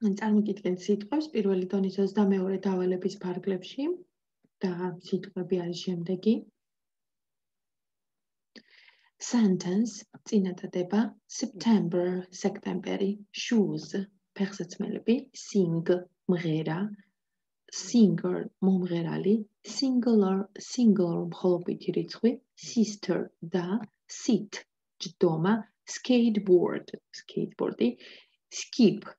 წარმოგიდგენთ სიტყვებს პირველი დონის 22 დავალების ფარგლებში და სიტყვები არის შემდეგი. Sentence წინადადება September სექტემბერი shoes ფეხსაცმელები sing მღერა singer მომღერალი singular მხოლობითი რიცხვი sister და sit ჯდომა skateboardi skip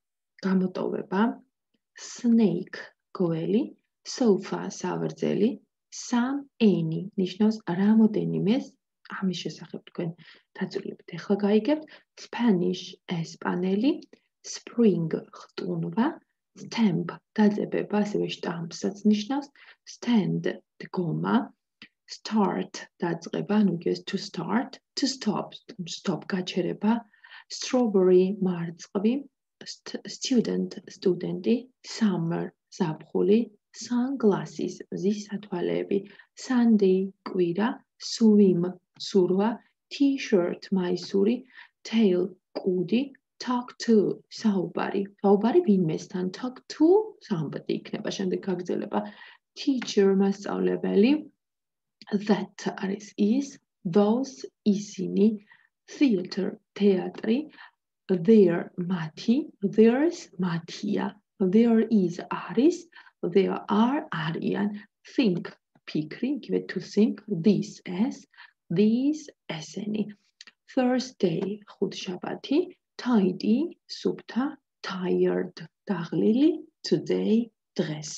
გამოტოვება snake გველი sofa სავარძელი some any ნიშნავს რამოდენიმეს ამის შესახებ თქვენ დაწვრილებით ახლა გაიგებთ Spanish ესპანელი spring ხტუნვა stamp დაძებება ასევე შტამპსაც ნიშნავს stand დგომა start დაწყება ანუ ის to start to stop გაჩერება strawberry მარწყვი student სტუდენტი summer ზაფხული sunglasses მზის სათვალეები Sunday კვირა swim სურვა t-shirt მაისური tail კუდი talk to საუბარი ვინმესთან talk to somebody იქნება შემდეგ გაგრძელება teacher მასწავლებელი that არის is those ისინი theater თეატრი there მათი there's მათია there is არის there are არიან think ფიქრი იგივე to think this as these ესენი Thursday ხუთშაბათი tidy სუფთა tired დაღლილი today დღეს